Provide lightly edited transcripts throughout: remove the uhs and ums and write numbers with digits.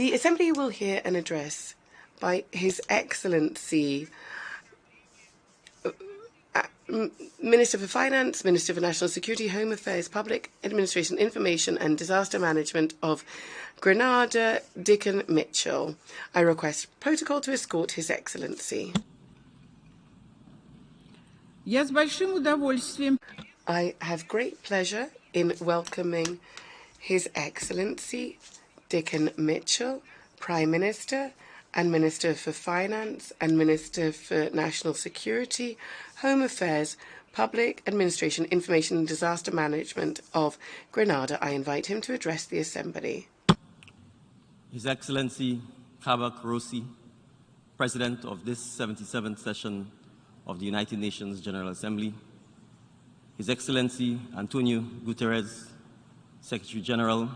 The Assembly will hear an address by His Excellency Minister for Finance, Minister for National Security, Home Affairs, Public Administration, Information and Disaster Management of Grenada, Dickon Mitchell. I request protocol to escort His Excellency. Я с большим удовольствием. I have great pleasure in welcoming His Excellency Dickon Mitchell, Prime Minister and Minister for Finance and Minister for National Security, Home Affairs, Public Administration, Information and Disaster Management of Grenada. I invite him to address the Assembly. His Excellency Kaba Kurosi, President of this 77th session of the United Nations General Assembly, His Excellency Antonio Guterres, Secretary General,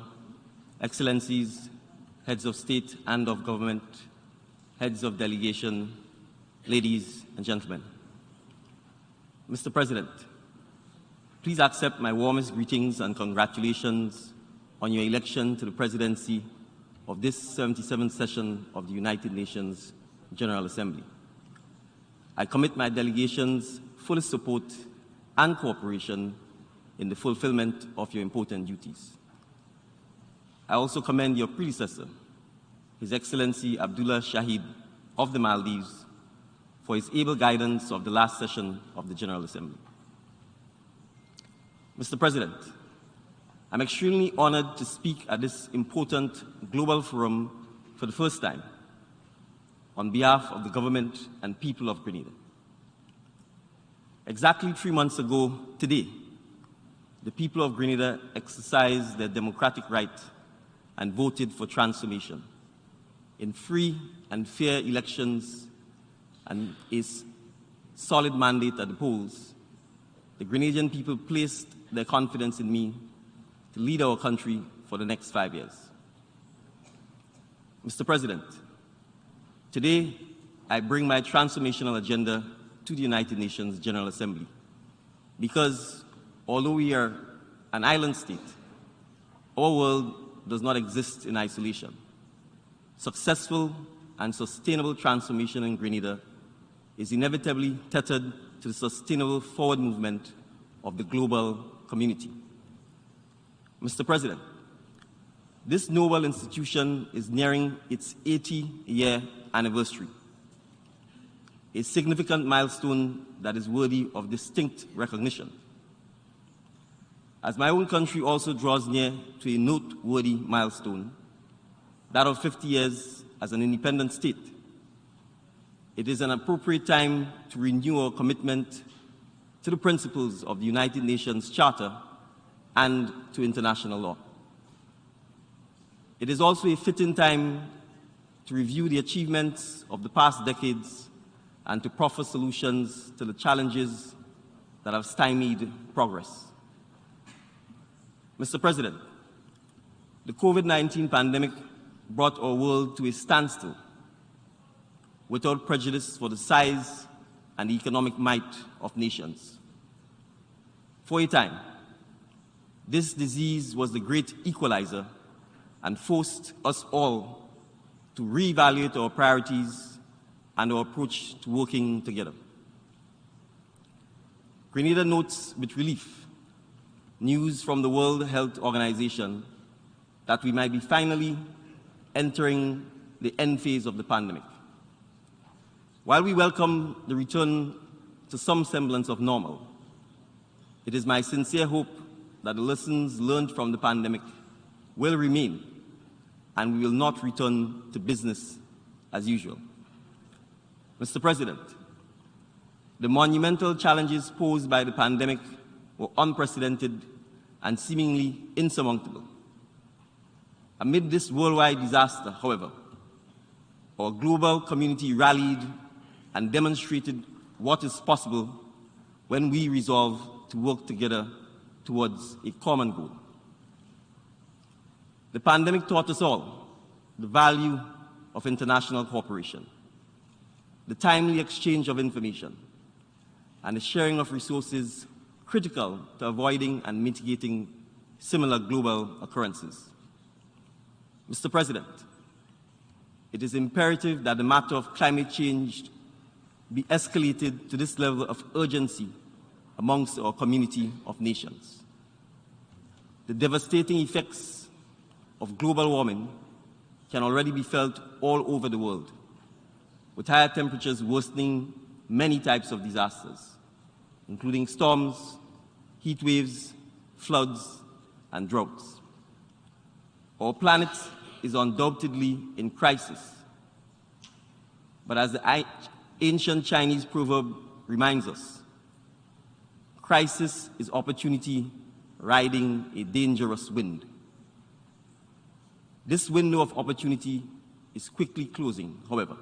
Excellencies, Heads of State and of Government, Heads of Delegation, ladies and gentlemen. Mr. President, please accept my warmest greetings and congratulations on your election to the presidency of this 77th session of the United Nations General Assembly. I commit my delegation's full support and cooperation in the fulfillment of your important duties. I also commend your predecessor, His Excellency Abdullah Shahid of the Maldives, for his able guidance of the last session of the General Assembly. Mr. President, I'm extremely honored to speak at this important global forum for the first time on behalf of the government and people of Grenada. Exactly 3 months ago today, the people of Grenada exercised their democratic right and voted for transformation in free and fair elections and a solid mandate at the polls. The Grenadian people placed their confidence in me to lead our country for the next 5 years. Mr. President, today I bring my transformational agenda to the United Nations General Assembly because although we are an island state, our world does not exist in isolation. Successful and sustainable transformation in Grenada is inevitably tethered to the sustainable forward movement of the global community. Mr. President, this noble institution is nearing its 80-year anniversary, a significant milestone that is worthy of distinct recognition. As my own country also draws near to a noteworthy milestone, that of 50 years as an independent state, it is an appropriate time to renew our commitment to the principles of the United Nations Charter and to international law. It is also a fitting time to review the achievements of the past decades and to proffer solutions to the challenges that have stymied progress. Mr. President, the COVID-19 pandemic brought our world to a standstill without prejudice for the size and economic might of nations. For a time, this disease was the great equalizer and forced us all to reevaluate our priorities and our approach to working together. Grenada notes with relief news from the World Health Organization that we might be finally entering the end phase of the pandemic. While we welcome the return to some semblance of normal, it is my sincere hope that the lessons learned from the pandemic will remain and we will not return to business as usual. Mr. President, the monumental challenges posed by the pandemic were unprecedented and seemingly insurmountable. Amid this worldwide disaster, however, our global community rallied and demonstrated what is possible when we resolve to work together towards a common goal. The pandemic taught us all the value of international cooperation, the timely exchange of information, and the sharing of resources critical to avoiding and mitigating similar global occurrences. Mr. President, it is imperative that the matter of climate change be escalated to this level of urgency amongst our community of nations. The devastating effects of global warming can already be felt all over the world, with higher temperatures worsening many types of disasters, including storms, heat waves, floods, and droughts. Our planet is undoubtedly in crisis, but as the ancient Chinese proverb reminds us, crisis is opportunity riding a dangerous wind. This window of opportunity is quickly closing, however,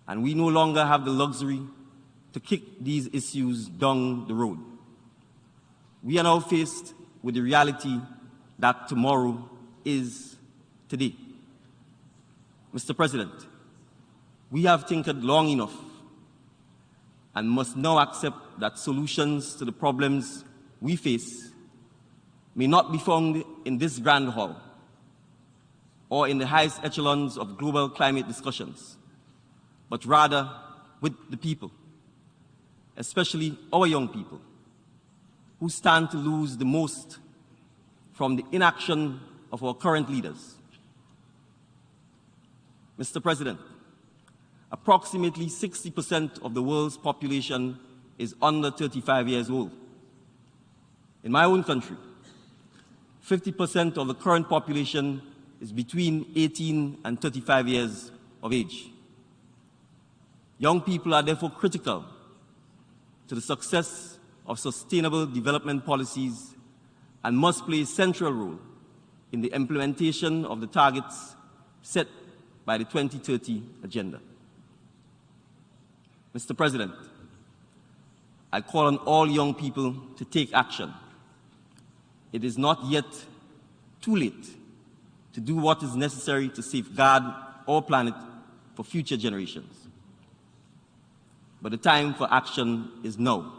and we no longer have the luxury to kick these issues down the road. We are now faced with the reality that tomorrow is today. Mr. President, we have tinkered long enough and must now accept that solutions to the problems we face may not be found in this grand hall or in the highest echelons of global climate discussions, but rather with the people, especially our young people, who stand to lose the most from the inaction of our current leaders. Mr. President, approximately 60% of the world's population is under 35 years old. In my own country, 50% of the current population is between 18 and 35 years of age. Young people are therefore critical to the success of sustainable development policies and must play a central role in the implementation of the targets set by the 2030 Agenda. Mr. President, I call on all young people to take action. It is not yet too late to do what is necessary to safeguard our planet for future generations. But the time for action is now.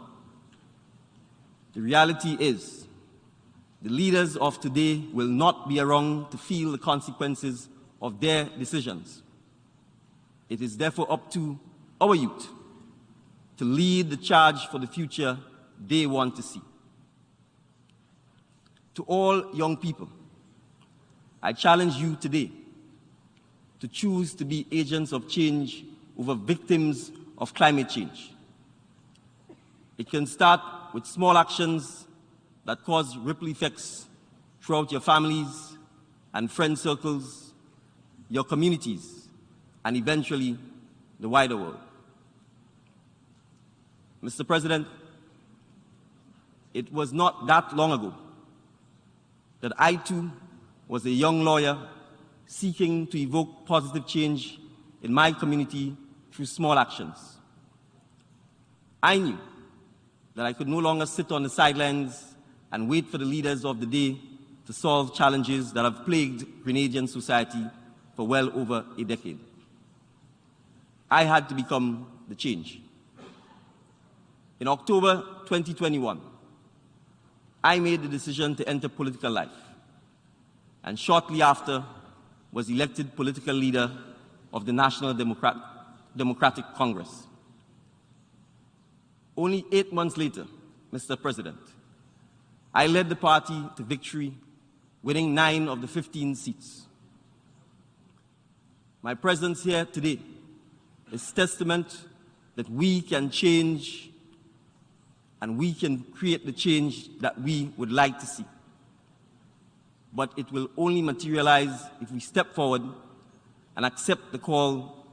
The reality is, the leaders of today will not be around to feel the consequences of their decisions. It is therefore up to our youth to lead the charge for the future they want to see. To all young people, I challenge you today to choose to be agents of change over victims of climate change. It can start with small actions that cause ripple effects throughout your families and friend circles, your communities, and eventually the wider world. Mr. President, it was not that long ago that I too was a young lawyer seeking to evoke positive change in my community through small actions. I knew that I could no longer sit on the sidelines and wait for the leaders of the day to solve challenges that have plagued Grenadian society for well over a decade. I had to become the change. In October 2021, I made the decision to enter political life, and shortly after was elected political leader of the National Democratic Congress. Only 8 months later, Mr. President, I led the party to victory, winning 9 of the 15 seats. My presence here today is testament that we can change and we can create the change that we would like to see. But it will only materialize if we step forward and accept the call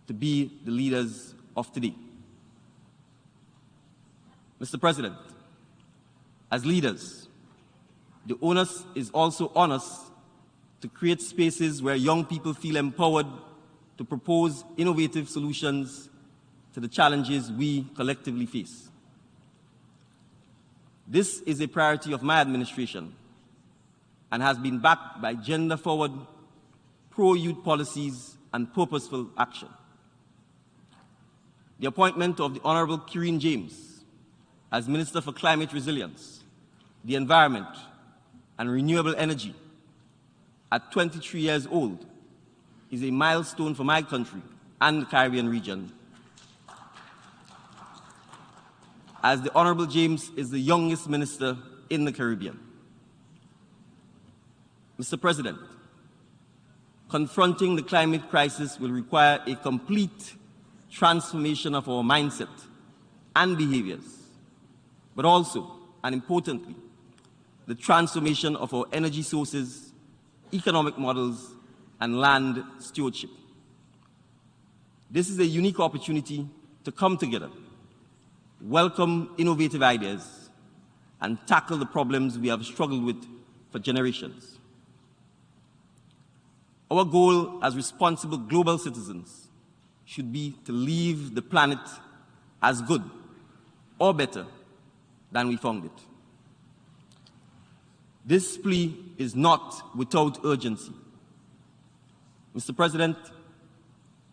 to be the leaders of today. Mr. President, as leaders, the onus is also on us to create spaces where young people feel empowered to propose innovative solutions to the challenges we collectively face. This is a priority of my administration and has been backed by gender-forward, pro-youth policies and purposeful action. The appointment of the Honorable Kireen James as Minister for Climate Resilience, the Environment and Renewable Energy at 23 years old is a milestone for my country and the Caribbean region, as the Honorable James is the youngest minister in the Caribbean. Mr. President, confronting the climate crisis will require a complete transformation of our mindset and behaviors, but also, and importantly, the transformation of our energy sources, economic models, and land stewardship. This is a unique opportunity to come together, welcome innovative ideas, and tackle the problems we have struggled with for generations. Our goal as responsible global citizens should be to leave the planet as good or better than we found it. This plea is not without urgency. Mr. President,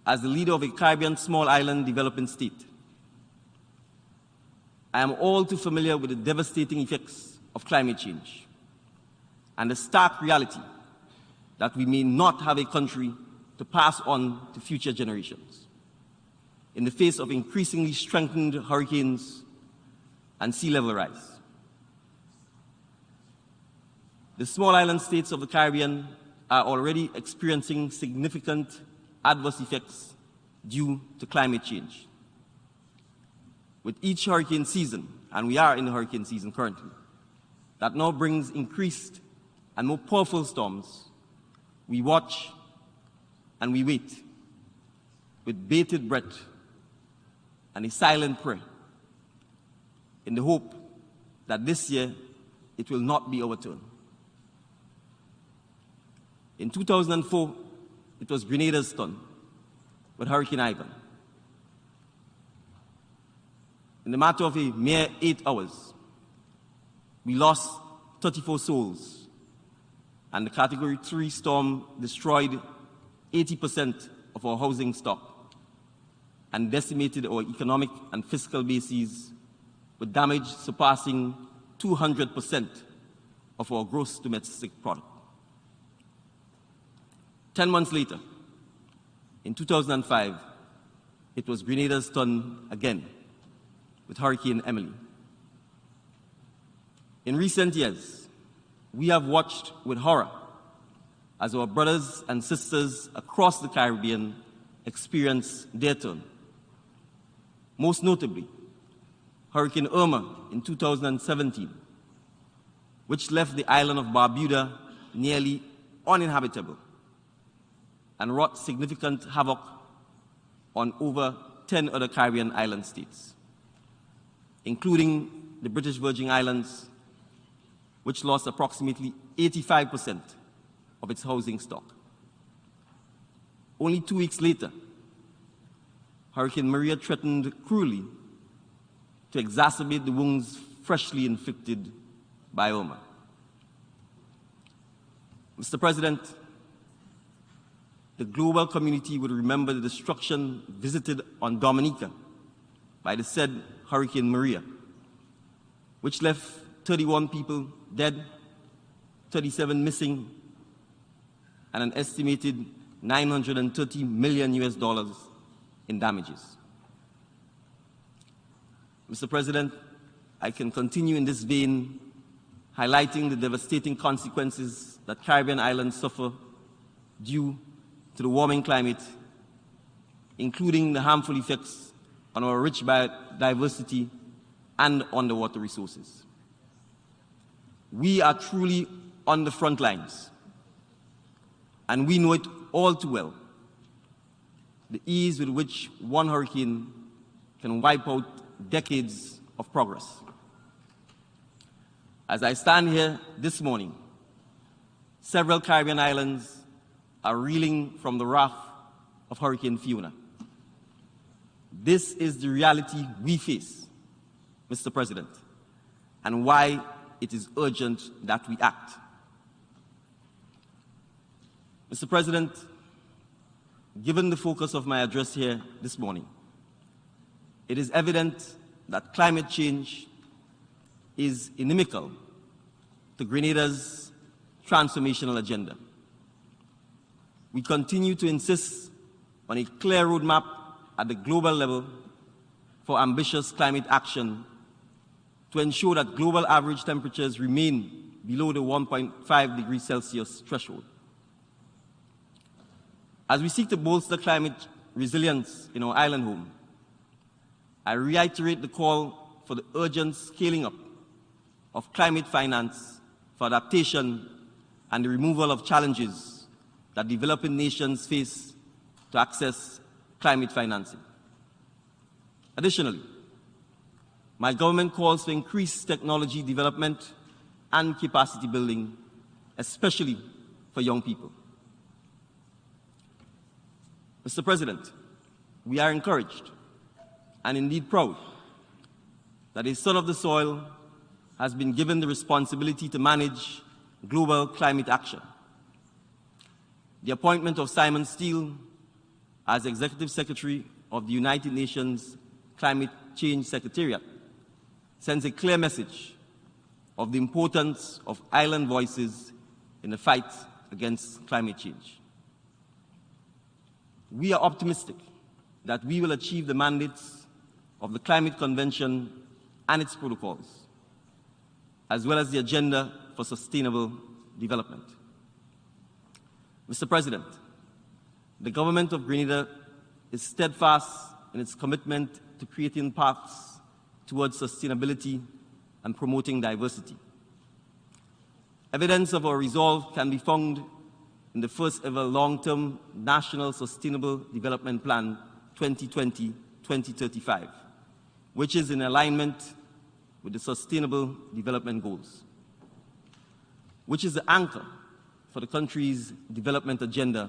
as the leader of a Caribbean small island developing state, I am all too familiar with the devastating effects of climate change and the stark reality that we may not have a country to pass on to future generations in the face of increasingly strengthened hurricanes and sea level rise. The small island states of the Caribbean are already experiencing significant adverse effects due to climate change. With each hurricane season, and we are in the hurricane season currently, that now brings increased and more powerful storms, we watch and we wait with bated breath and a silent prayer in the hope that this year it will not be our turn. In 2004, it was Grenada's turn with Hurricane Ivan. In the matter of a mere 8 hours, we lost 34 souls, and the Category 3 storm destroyed 80% of our housing stock and decimated our economic and fiscal bases with damage surpassing 200% of our gross domestic product. 10 months later, in 2005, it was Grenada's turn again with Hurricane Emily. In recent years, we have watched with horror as our brothers and sisters across the Caribbean experience their turn. Most notably, Hurricane Irma in 2017, which left the island of Barbuda nearly uninhabitable and wrought significant havoc on over 10 other Caribbean island states, including the British Virgin Islands, which lost approximately 85% of its housing stock. Only 2 weeks later, Hurricane Maria threatened cruelly to exacerbate the wounds freshly inflicted by Irma. Mr. President, the global community would remember the destruction visited on Dominica by the said Hurricane Maria, which left 31 people dead, 37 missing, and an estimated $930 million in damages. Mr. President, I can continue in this vein, highlighting the devastating consequences that Caribbean islands suffer due to the warming climate, including the harmful effects on our rich biodiversity and underwater resources. We are truly on the front lines, and we know it all too well, the ease with which one hurricane can wipe out decades of progress. As I stand here this morning, several Caribbean islands are reeling from the wrath of Hurricane Fiona. This is the reality we face, Mr. President, and why it is urgent that we act. Mr. President, given the focus of my address here this morning, it is evident that climate change is inimical to Grenada's transformational agenda. we continue to insist on a clear roadmap at the global level for ambitious climate action to ensure that global average temperatures remain below the 1.5 degrees Celsius threshold. As we seek to bolster climate resilience in our island home, I reiterate the call for the urgent scaling up of climate finance for adaptation and the removal of challenges that developing nations face to access climate financing. Additionally, my government calls for increased technology development and capacity building, especially for young people. Mr. President, we are encouraged and indeed proud that a son of the soil has been given the responsibility to manage global climate action. The appointment of Simon Steele as Executive Secretary of the United Nations Climate Change Secretariat sends a clear message of the importance of island voices in the fight against climate change. We are optimistic that we will achieve the mandates of the Climate Convention and its protocols, as well as the Agenda for Sustainable Development. Mr. President, the government of Grenada is steadfast in its commitment to creating paths towards sustainability and promoting diversity. Evidence of our resolve can be found in the first ever long-term National Sustainable Development Plan 2020-2035, which is in alignment with the Sustainable Development Goals, which is the anchor for the country's development agenda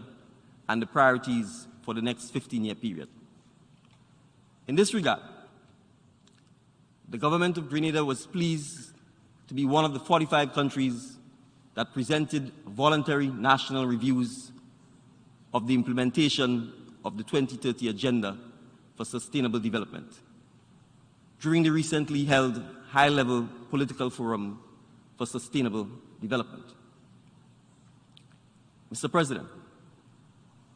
and the priorities for the next 15-year period. In this regard, the government of Grenada was pleased to be one of the 45 countries that presented voluntary national reviews of the implementation of the 2030 Agenda for Sustainable Development during the recently held high-level political forum for sustainable development. Mr. President,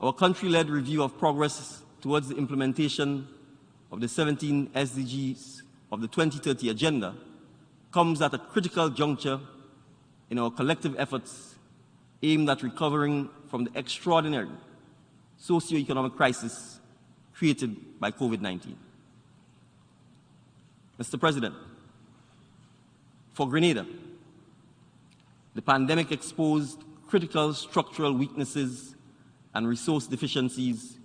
our country-led review of progress towards the implementation of the 17 SDGs of the 2030 Agenda comes at a critical juncture in our collective efforts aimed at recovering from the extraordinary socio-economic crisis created by COVID-19. Mr. President, for Grenada, the pandemic exposed critical structural weaknesses and resource deficiencies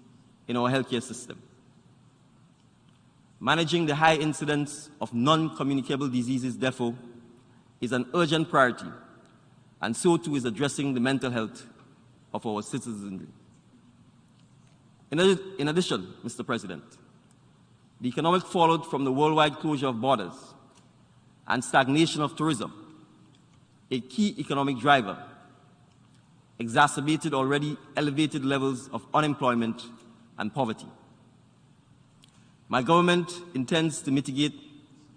in our healthcare system. Managing the high incidence of non-communicable diseases, therefore, is an urgent priority, and so too is addressing the mental health of our citizenry. In addition, Mr. President, the economic fallout from the worldwide closure of borders and stagnation of tourism, a key economic driver, exacerbated already elevated levels of unemployment and poverty. My government intends to mitigate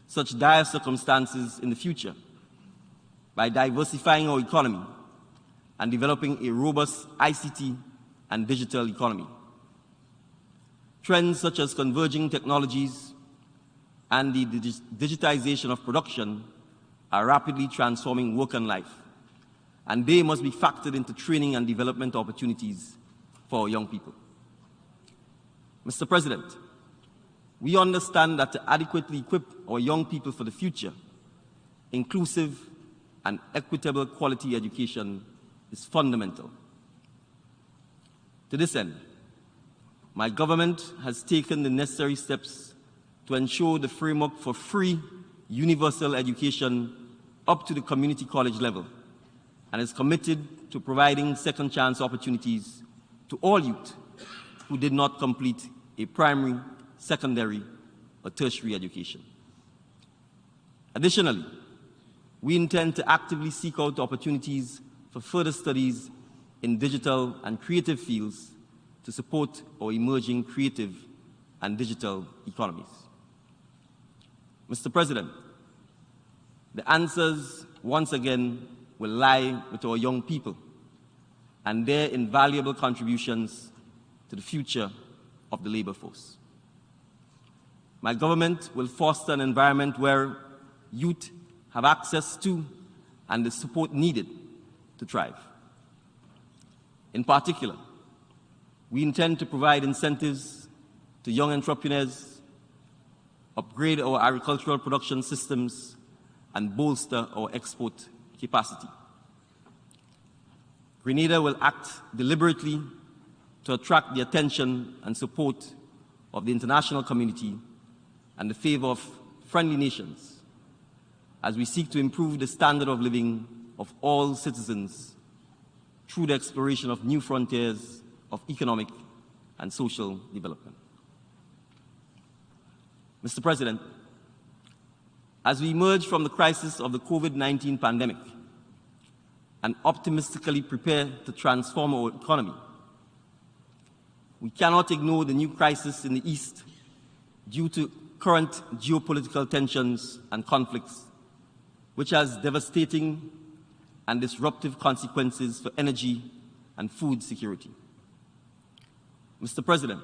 such dire circumstances in the future by diversifying our economy and developing a robust ICT and digital economy. Trends such as converging technologies and the digitization of production are rapidly transforming work and life, and they must be factored into training and development opportunities for our young people. Mr. President, we understand that to adequately equip our young people for the future, inclusive and equitable quality education is fundamental. To this end, my government has taken the necessary steps to ensure the framework for free universal education up to the community college level, and is committed to providing second chance opportunities to all youth who did not complete a primary, secondary, or tertiary education. Additionally, we intend to actively seek out opportunities for further studies in digital and creative fields to support our emerging creative and digital economies. Mr. President, the answers, once again, will lie with our young people and their invaluable contributions to the future of the labor force. My government will foster an environment where youth have access to and the support needed to thrive. In particular, we intend to provide incentives to young entrepreneurs, upgrade our agricultural production systems, and bolster our export capacity. Grenada will act deliberately to attract the attention and support of the international community and the favor of friendly nations as we seek to improve the standard of living of all citizens through the exploration of new frontiers of economic and social development. Mr. President, as we emerge from the crisis of the COVID-19 pandemic and optimistically prepare to transform our economy, we cannot ignore the new crisis in the East due to current geopolitical tensions and conflicts, which has devastating and disruptive consequences for energy and food security. Mr. President,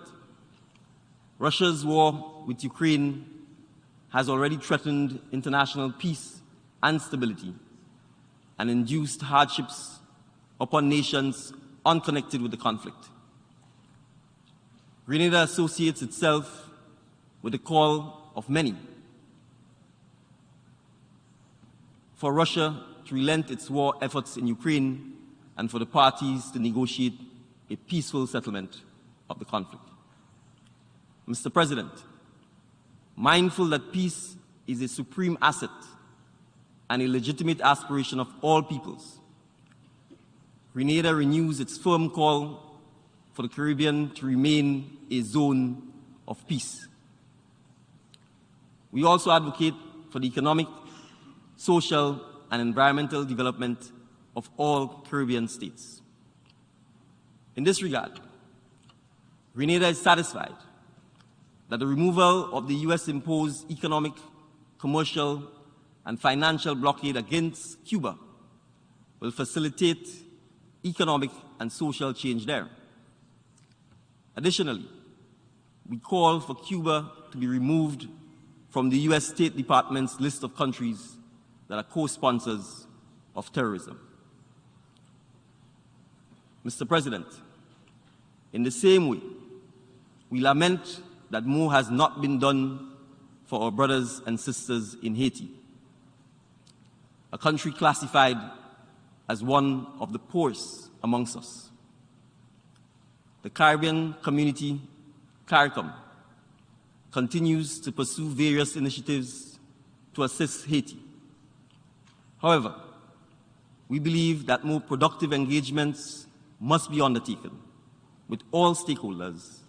Russia's war with Ukraine has already threatened international peace and stability and induced hardships upon nations unconnected with the conflict. Grenada associates itself with the call of many for Russia to relent its war efforts in Ukraine and for the parties to negotiate a peaceful settlement of the conflict. Mr. President, mindful that peace is a supreme asset and a legitimate aspiration of all peoples, Grenada renews its firm call for the Caribbean to remain a zone of peace. We also advocate for the economic, social, and environmental development of all Caribbean states. In this regard, Grenada is satisfied that the removal of the US-imposed economic, commercial, and financial blockade against Cuba will facilitate economic and social change there. Additionally, we call for Cuba to be removed from the US State Department's list of countries that are co-sponsors of terrorism. Mr. President, in the same way, we lament that more has not been done for our brothers and sisters in Haiti, a country classified as one of the poorest amongst us. The Caribbean community, CARICOM, continues to pursue various initiatives to assist Haiti. However, we believe that more productive engagements must be undertaken with all stakeholders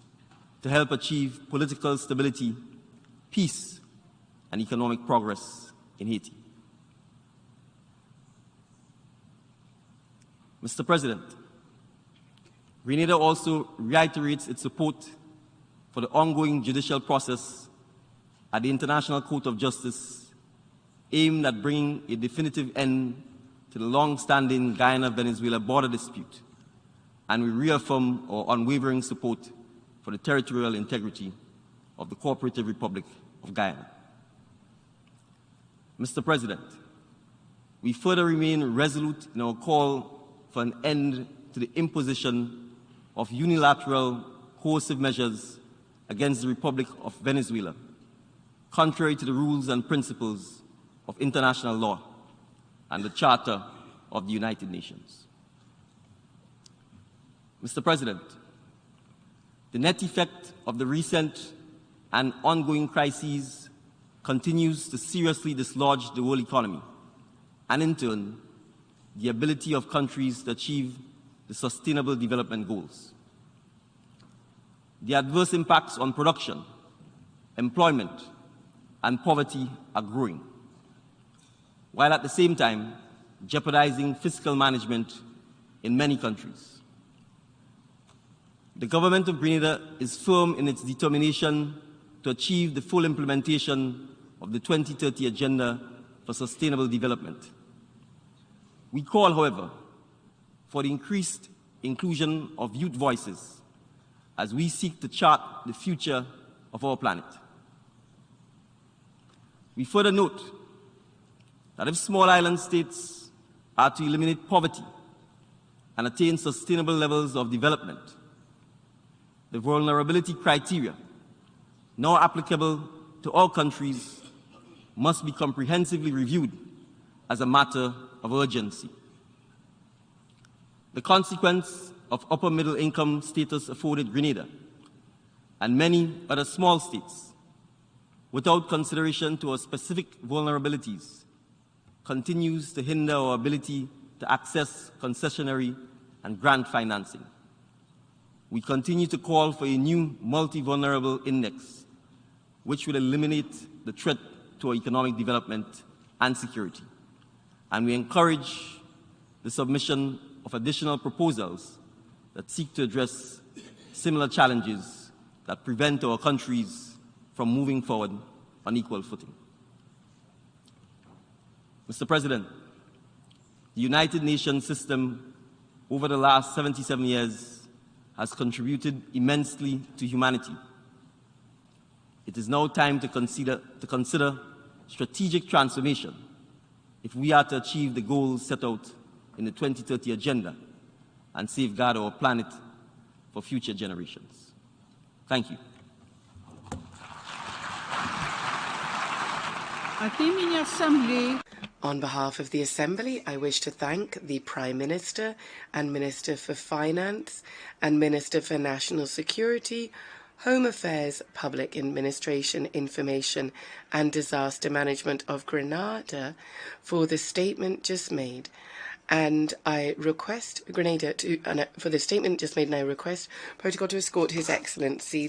to help achieve political stability, peace, and economic progress in Haiti. Mr. President, Grenada also reiterates its support for the ongoing judicial process at the International Court of Justice aimed at bringing a definitive end to the long-standing Guyana-Venezuela border dispute, and we reaffirm our unwavering support for the territorial integrity of the Cooperative Republic of Guyana. Mr. President, we further remain resolute in our call for an end to the imposition of unilateral coercive measures against the Republic of Venezuela, contrary to the rules and principles of international law and the Charter of the United Nations. Mr. President, the net effect of the recent and ongoing crises continues to seriously dislodge the world economy and, in turn, the ability of countries to achieve the Sustainable Development Goals. The adverse impacts on production, employment, and poverty are growing, while at the same time jeopardizing fiscal management in many countries. The government of Grenada is firm in its determination to achieve the full implementation of the 2030 Agenda for Sustainable Development. We call, however, for the increased inclusion of youth voices as we seek to chart the future of our planet. We further note that if small island states are to eliminate poverty and attain sustainable levels of development, the vulnerability criteria, now applicable to all countries, must be comprehensively reviewed as a matter of urgency. The consequence of upper middle income status afforded Grenada and many other small states, without consideration to our specific vulnerabilities, continues to hinder our ability to access concessionary and grant financing. We continue to call for a new multi-vulnerable index, which will eliminate the threat to our economic development and security. And we encourage the submission of additional proposals that seek to address similar challenges that prevent our countries from moving forward on equal footing. Mr. President, the United Nations system over the last 77 years has contributed immensely to humanity. It is now time to consider strategic transformation if we are to achieve the goals set out in the 2030 Agenda and safeguard our planet for future generations. Thank you. От имени Ассамблеи On behalf of the Assembly, I wish to thank the Prime Minister and Minister for Finance and Minister for National Security, Home Affairs, Public Administration, Information and Disaster Management of Grenada for the statement just made. And I request Protocol to escort His Excellency